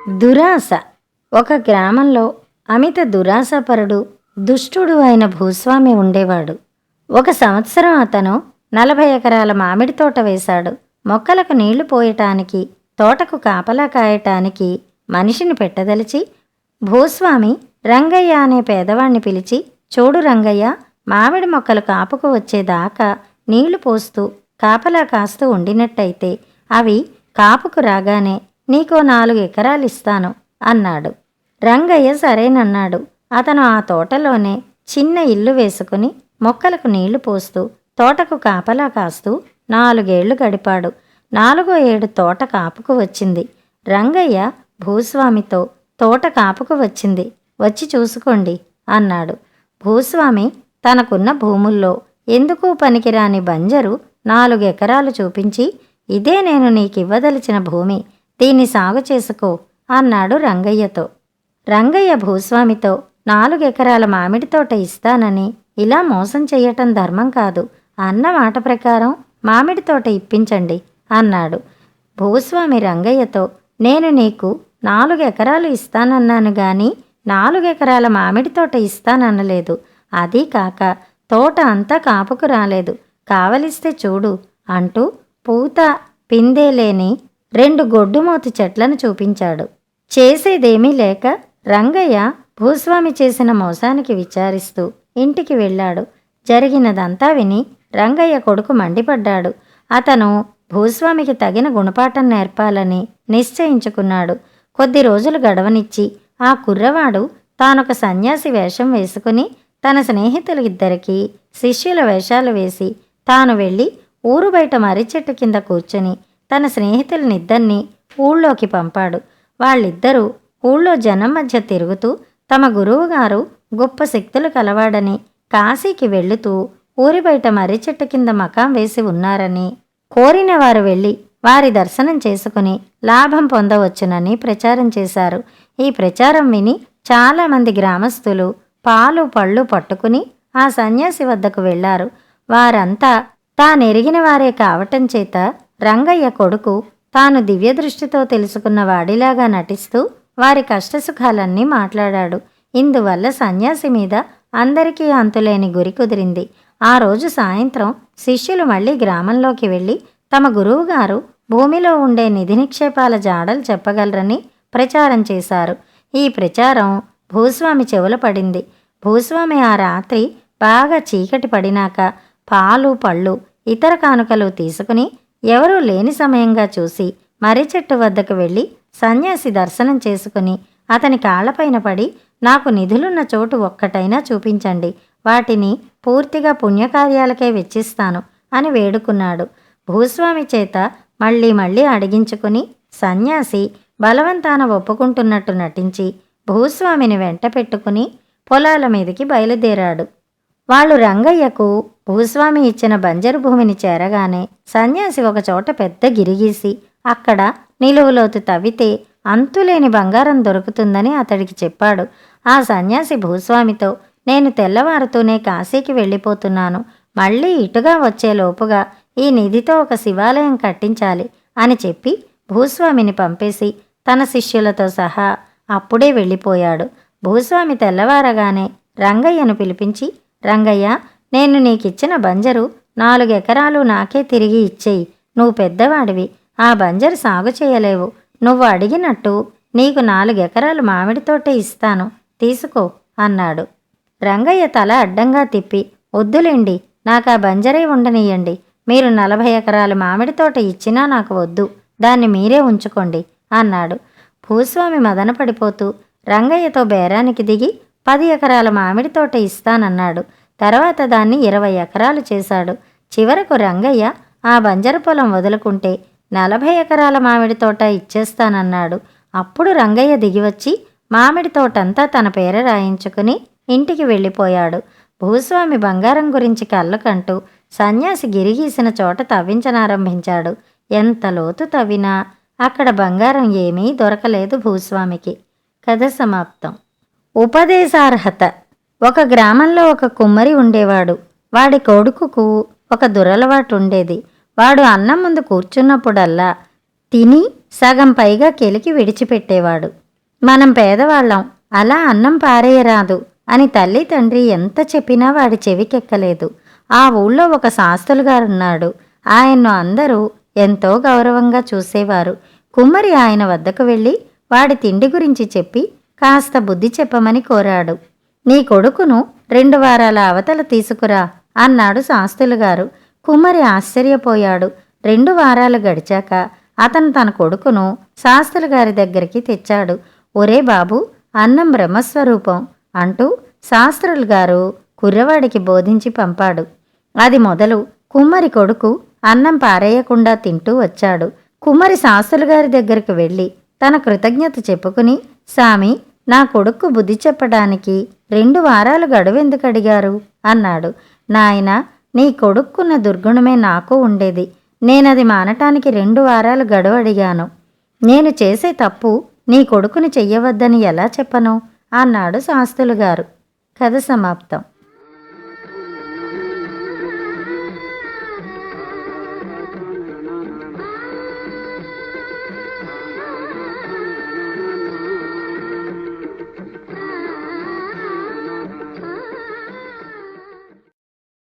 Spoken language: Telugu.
దురాశ. ఒక గ్రామంలో అమిత దురాశపరుడు, దుష్టుడు అయిన భూస్వామి ఉండేవాడు. ఒక సంవత్సరం అతను 40 ఎకరాల మామిడి తోట వేశాడు. మొక్కలకు నీళ్లు పోయటానికి, తోటకు కాపలా కాయటానికి మనిషిని పెట్టదలిచి భూస్వామి రంగయ్య అనే పేదవాణ్ణి పిలిచి, చూడు రంగయ్య, మామిడి మొక్కలు కాపుకు వచ్చేదాకా నీళ్లు పోస్తూ కాపలా కాస్తూ ఉండినట్టయితే అవి కాపుకు రాగానే నీకో 4 ఎకరాలు ఇస్తాను అన్నాడు. రంగయ్య సరేనన్నాడు. అతను ఆ తోటలోనే చిన్న ఇల్లు వేసుకుని మొక్కలకు నీళ్లు పోస్తూ తోటకు కాపలా కాస్తూ 4 ఏళ్లు గడిపాడు. 4వ ఏడు తోట కాపుకు వచ్చింది. రంగయ్య భూస్వామితో, తోట కాపుకు వచ్చింది, వచ్చి చూసుకోండి అన్నాడు. భూస్వామి తనకున్న భూముల్లో ఎందుకూ పనికిరాని బంజరు 4 ఎకరాలు చూపించి, ఇదే నేను నీకివ్వదలిచిన భూమి, దీన్ని సాగు చేసుకో అన్నాడు రంగయ్యతో. రంగయ్య భూస్వామితో, 4 ఎకరాల మామిడి తోట ఇస్తానని ఇలా మోసం చెయ్యటం ధర్మం కాదు, అన్న మాట ప్రకారం మామిడి తోట ఇప్పించండి అన్నాడు. భూస్వామి రంగయ్యతో, నేను నీకు 4 ఎకరాలు ఇస్తానన్నాను గాని 4 ఎకరాల మామిడి తోట ఇస్తాననలేదు. అదీ కాక తోట అంతా కాపుకు రాలేదు, కావలిస్తే చూడు అంటూ పూత పిందే లేని 2 గొడ్డుమోతి చెట్లను చూపించాడు. చేసేదేమీ లేక రంగయ్య భూస్వామి చేసిన మోసానికి విచారిస్తూ ఇంటికి వెళ్ళాడు. జరిగినదంతా విని రంగయ్య కొడుకు మండిపడ్డాడు. అతను భూస్వామికి తగిన గుణపాఠం నేర్పాలని నిశ్చయించుకున్నాడు. కొద్ది రోజులు గడవనిచ్చి ఆ కుర్రవాడు తానొక సన్యాసి వేషం వేసుకుని తన స్నేహితులిద్దరికీ శిష్యుల వేషాలు వేసి తాను వెళ్ళి ఊరు బయట మర్రి చెట్టు కింద కూర్చుని తన స్నేహితులనిద్దరినీ ఊళ్ళోకి పంపాడు. వాళ్ళిద్దరూ ఊళ్ళో జనం మధ్య తిరుగుతూ తమ గురువుగారు గొప్ప శక్తులు కలవాడని, కాశీకి వెళుతూ ఊరి బయట మర్రి చెట్టు కింద మకాం వేసి ఉన్నారని, కోరిన వారు వెళ్ళి వారి దర్శనం చేసుకుని లాభం పొందవచ్చునని ప్రచారం చేశారు. ఈ ప్రచారం విని చాలామంది గ్రామస్తులు పాలు పళ్ళు పట్టుకుని ఆ సన్యాసి వద్దకు వెళ్లారు. వారంతా తానెరిగిన వారే కావటం చేత రంగయ్య కొడుకు తాను దివ్యదృష్టితో తెలుసుకున్న వాడిలాగా నటిస్తూ వారి కష్టసుఖాలన్నీ మాట్లాడాడు. ఇందువల్ల సన్యాసి మీద అందరికీ అంతులేని గురి కుదిరింది. ఆ రోజు సాయంత్రం శిష్యులు మళ్ళీ గ్రామంలోకి వెళ్ళి తమ గురువుగారు భూమిలో ఉండే నిధి నిక్షేపాల జాడలు చెప్పగలరని ప్రచారం చేశారు. ఈ ప్రచారం భూస్వామి చెవుల పడింది. భూస్వామి ఆ రాత్రి బాగా చీకటి పడినాక పాలు పళ్ళు ఇతర కానుకలు తీసుకుని ఎవరూ లేని సమయంగా చూసి మర్రి చెట్టు వద్దకు వెళ్ళి సన్యాసి దర్శనం చేసుకుని అతని కాళ్లపైన పడి, నాకు నిధులున్న చోటు ఒక్కటైనా చూపించండి, వాటిని పూర్తిగా పుణ్యకార్యాలకే వెచ్చిస్తాను అని వేడుకున్నాడు. భూస్వామి చేత మళ్ళీ మళ్ళీ అడిగించుకుని సన్యాసి బలవంతాన ఒప్పుకుంటున్నట్టు నటించి భూస్వామిని వెంట పెట్టుకుని పొలాల మీదికి బయలుదేరాడు. వాళ్ళు రంగయ్యకు భూస్వామి ఇచ్చిన బంజరు భూమిని చేరగానే సన్యాసి ఒకచోట పెద్ద గిరిగీసి అక్కడ నిలువులోతు తవ్వితే అంతులేని బంగారం దొరుకుతుందని అతడికి చెప్పాడు. ఆ సన్యాసి భూస్వామితో, నేను తెల్లవారుతూనే కాశీకి వెళ్ళిపోతున్నాను, మళ్ళీ ఇటుగా వచ్చేలోపుగా ఈ నిధితో ఒక శివాలయం కట్టించాలి అని చెప్పి భూస్వామిని పంపేసి తన శిష్యులతో సహా అప్పుడే వెళ్ళిపోయాడు. భూస్వామి తెల్లవారగానే రంగయ్యను పిలిపించి, రంగయ్య, నేను నీకిచ్చిన బంజరు 4 ఎకరాలు నాకే తిరిగి ఇచ్చేయి. నువ్వు పెద్దవాడివి, ఆ బంజరు సాగు చేయలేవు. నువ్వు అడిగినట్టు నీకు 4 ఎకరాలు మామిడి తోట ఇస్తాను, తీసుకో అన్నాడు. రంగయ్య తల అడ్డంగా తిప్పి, వద్దులేండి, నాకు ఆ బంజరే ఉండనియండి. మీరు 40 ఎకరాల మామిడి తోట ఇచ్చినా నాకు వద్దు, దాన్ని మీరే ఉంచుకోండి అన్నాడు. భూస్వామి మదనపడిపోతూ రంగయ్యతో బేరానికి దిగి 10 ఎకరాల మామిడి తోట ఇస్తానన్నాడు. తర్వాత దాన్ని 20 ఎకరాలు చేశాడు. చివరకు రంగయ్య ఆ బంజరు పొలం వదులుకుంటే 40 ఎకరాల మామిడి తోట ఇచ్చేస్తానన్నాడు. అప్పుడు రంగయ్య దిగివచ్చి మామిడి తోటంతా తన పేర రాయించుకుని ఇంటికి వెళ్ళిపోయాడు. భూస్వామి బంగారం గురించి కళ్ళు కంటూ సన్యాసి గిరిగీసిన చోట తవ్వించనారంభించాడు. ఎంత లోతు తవ్వినా అక్కడ బంగారం ఏమీ దొరకలేదు భూస్వామికి. కథ సమాప్తం. ఉపదేశార్హత. ఒక గ్రామంలో ఒక కుమ్మరి ఉండేవాడు. వాడి కొడుకుకు ఒక దురలవాటు ఉండేది. వాడు అన్నం ముందు కూర్చున్నప్పుడల్లా తిని సగం పైగా కెలికి విడిచిపెట్టేవాడు. మనం పేదవాళ్ళం, అలా అన్నం పారేయరాదు అని తల్లి తండ్రి ఎంత చెప్పినా వాడి చెవికెక్కలేదు. ఆ ఊళ్ళో ఒక శాస్త్రులు గారున్నాడు. ఆయన్ను అందరూ ఎంతో గౌరవంగా చూసేవారు. కుమ్మరి ఆయన వద్దకు వెళ్ళి వాడి తిండి గురించి చెప్పి కాస్త బుద్ధి చెప్పమని కోరాడు. నీ కొడుకును 2 వారాల అవతల తీసుకురా అన్నాడు శాస్త్రులు గారు. కుమ్మరి ఆశ్చర్యపోయాడు. 2 వారాలు గడిచాక అతను తన కొడుకును శాస్త్రులు గారి దగ్గరికి తెచ్చాడు. ఒరే బాబు, అన్నం బ్రహ్మస్వరూపం అంటూ శాస్త్రులు గారు కుర్రవాడికి బోధించి పంపాడు. అది మొదలు కుమ్మరి కొడుకు అన్నం పారేయకుండా తింటూ వచ్చాడు. కుమ్మరి శాస్త్రులు గారి దగ్గరికి వెళ్ళి తన కృతజ్ఞత చెప్పుకుని, సామి, నా కొడుకు బుద్ధి చెప్పడానికి 2 వారాలు గడువెందుకు అడిగారు అన్నాడు. నాయనా, నీ కొడుక్కున్న దుర్గుణమే నాకు ఉండేది. నేనది మానటానికి 2 వారాలు గడువు అడిగాను. నేను చేసే తప్పు నీ కొడుకుని చెయ్యవద్దని ఎలా చెప్పను అన్నాడు శాస్త్రులు గారు. కథ సమాప్తం.